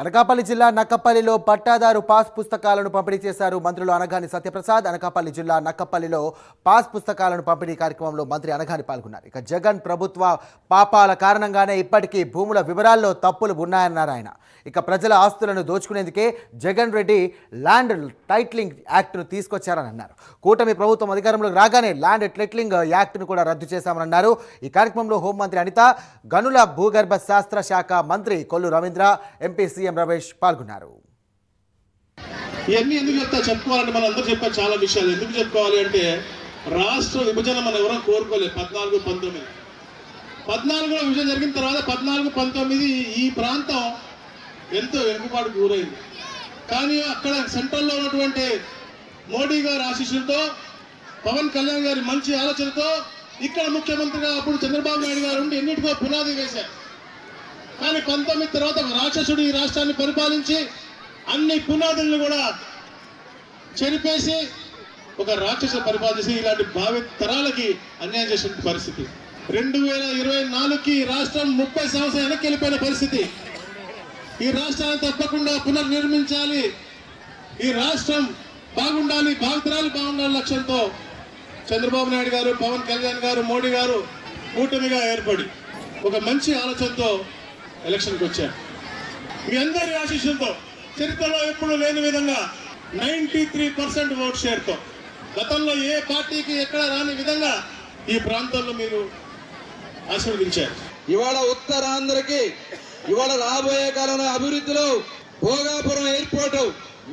అనకాపల్లి జిల్లా నక్కపల్లిలో పట్టాదారు పాస్ పుస్తకాలను పంపిణీ చేశారు మంత్రులు అనగాని సత్యప్రసాద్. అనకాపల్లి జిల్లా నక్కపల్లిలో పాస్ పుస్తకాలను పంపిణీ కార్యక్రమంలో మంత్రి అనగాని పాల్గొన్నారు. ఇక జగన్ ప్రభుత్వ పాపాల కారణంగానే ఇప్పటికీ భూముల వివరాల్లో తప్పులు ఉన్నాయన్నారు ఆయన. ఇక ప్రజల ఆస్తులను దోచుకునేందుకే జగన్ రెడ్డి ల్యాండ్ టైటిలింగ్ యాక్ట్ను తీసుకొచ్చారని అన్నారు. కూటమి ప్రభుత్వం అధికారంలోకి రాగానే ల్యాండ్ టైటిలింగ్ యాక్ట్ను కూడా రద్దు చేశామని అన్నారు. ఈ కార్యక్రమంలో హోంమంత్రి అనిత, గనుల భూగర్భ శాస్త్ర శాఖ మంత్రి కొల్లు రవీంద్ర, ఎంపీ సీఎం రమేష్ పాల్గొన్నారు. ఇవన్నీ ఎందుకు చెప్పుకోవాలంటే మనం అందరూ చెప్పారు చాలా విషయాలు. ఎందుకు చెప్పుకోవాలి అంటే రాష్ట్ర విభజన మనం ఎవరో కోరుకోలేదు. 14-19 విభజన జరిగిన తర్వాత 14-19 ఈ ప్రాంతం ఎంతో వెనుకబాటుకు గురైంది. కానీ అక్కడ సెంట్రల్లో ఉన్నటువంటి మోడీ గారి ఆశీస్సులతో, పవన్ కళ్యాణ్ గారి మంచి ఆలోచనతో ఇక్కడ ముఖ్యమంత్రిగా అప్పుడు చంద్రబాబు నాయుడు గారు ఉండి ఎన్నిటికో పునాది వేశారు. కానీ 19 తర్వాత రాక్షసుడు ఈ రాష్ట్రాన్ని పరిపాలించి అన్ని పునాదులను కూడా చెరిపేసి ఒక రాక్షస పరిపాలన చేసి ఇలాంటి భావి తరాలకి అన్యాయం చేసిన పరిస్థితి. 2024కి రాష్ట్రం 30 సంవత్సరాలు వెనక్కి వెళ్ళిపోయిన పరిస్థితి. ఈ రాష్ట్రాన్ని తప్పకుండా పునర్నిర్మించాలి, ఈ రాష్ట్రం బాగుండాలి, భావితరాలు బాగుండాలి లక్ష్యంతో చంద్రబాబు నాయుడు గారు, పవన్ కళ్యాణ్ గారు, మోడీ గారు కూటమిగా ఏర్పడి ఒక మంచి ఆలోచనతో ఎలక్షన్కి వచ్చారు. మీ అందరి ఆశీస్సులతో చరిత్రలో ఎప్పుడు లేని విధంగా 93% ఓట్ షేర్తో గతంలో ఏ పార్టీకి ఎక్కడ రాని విధంగా ఈ ప్రాంతంలో మీరు ఆశీర్వదించారు. ఇవాళ ఉత్తరాంధ్రకి ఇవాళ రాబోయే కాలంలో అభివృద్ధిలో భోగాపురం ఎయిర్పోర్ట్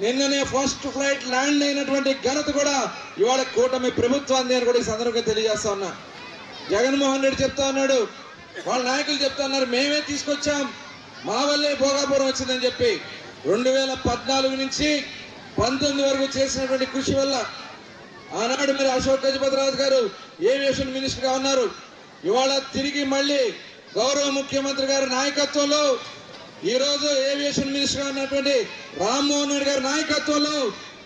నిన్ననే ఫస్ట్ ఫ్లైట్ ల్యాండ్ అయినటువంటి ఘనత కూడా ఇవాళ కూటమి ప్రభుత్వాన్ని అని కూడా ఈ సందర్భంగా తెలియజేస్తా ఉన్నా. జగన్మోహన్ రెడ్డి చెప్తా ఉన్నాడు, వాళ్ళ నాయకులు చెప్తా ఉన్నారు, మేమే తీసుకొచ్చాం, మా వల్లే భోగాపురం వచ్చిందని చెప్పి. 2014 నుంచి 19 వరకు చేసినటువంటి కృషి వల్ల ఆనాడు మరి అశోక్ గజపతిరాజు గారు ఏవియేషన్ మినిస్టర్గా ఉన్నారు. ఇవాళ తిరిగి మళ్ళీ గౌరవ ముఖ్యమంత్రి గారి నాయకత్వంలో ఈరోజు ఏవియేషన్ మినిస్టర్గా ఉన్నటువంటి రామ్మోహన్ రెడ్డి గారి నాయకత్వంలో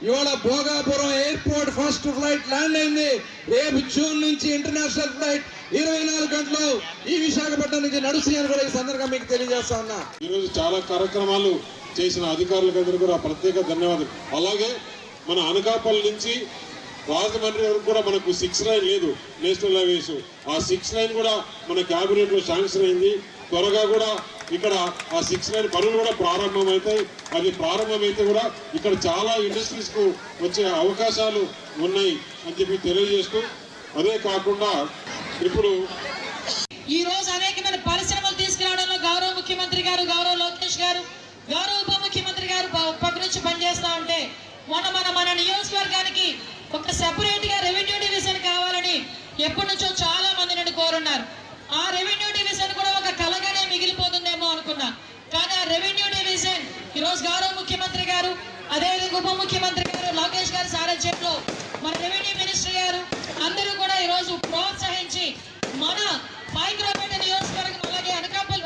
ఇవాళ Bhogapuram airport first flight land అయింది. రేపు జూన్ నుంచి ఇంటర్నేషనల్ ఫ్లైట్ 24 గంటలు ఈ విశాఖపట్నం నుంచి నడుస్తాయని కూడా ఈ సందర్భంగా మీకు తెలియజేస్తా ఉన్నా. ఈరోజు చాలా కార్యక్రమాలు చేసిన అధికారులందరూ కూడా ప్రత్యేక ధన్యవాదాలు. అలాగే మన అనకాపల్లి నుంచి రాజమండ్రి వరకు కూడా మనకు 6 లైన్ లేదు, నేషనల్ హైవేస్. ఆ 6 లైన్ కూడా మన క్యాబినెట్ లో శాంక్షన్ అయింది. త్వరగా కూడా ఇక్కడ ఆ 6 లైన్ పనులు కూడా ప్రారంభమవుతాయి. అది ప్రారంభమైతే కూడా ఇక్కడ చాలా ఇండస్ట్రీస్ కు వచ్చే అవకాశాలు ఉన్నాయి అని చెప్పి తెలియజేస్తూ, అదే కాకుండా ఇప్పుడు ఈ రోజు అనేకమైన పరిశ్రమలు తీసుకురావడంలో గౌరవ ముఖ్యమంత్రి గారు, గౌరవ లోకేష్ గారు, గౌరవ ఉప ముఖ్యమంత్రి గారు పక్క నుంచి పనిచేస్తా ఉంటే మన నియోజకవర్గానికి ఒక సెపరేట్ గా రెవెన్యూ డివిజన్ కావాలని ఎప్పటి నుంచో చాలా మంది నన్ను కోరున్నారు. ఆ రెవెన్యూ డివిజన్ కూడా ఒక కలగానే మిగిలిపోతుందేమో అనుకున్నా. కానీ ఆ రెవెన్యూ డివిజన్ ఈరోజు గౌరవ ముఖ్యమంత్రి గారు, అదేవిధంగా ఉప ముఖ్యమంత్రి గారు లోకేష్ గారి సారథ్యంలో మన రెవెన్యూ మినిస్టర్ గారు అందరూ కూడా ఈరోజు ప్రోత్సహించి మన పైగ్రాపేట నియోజకవర్గం అలాగే అనకాపల్లి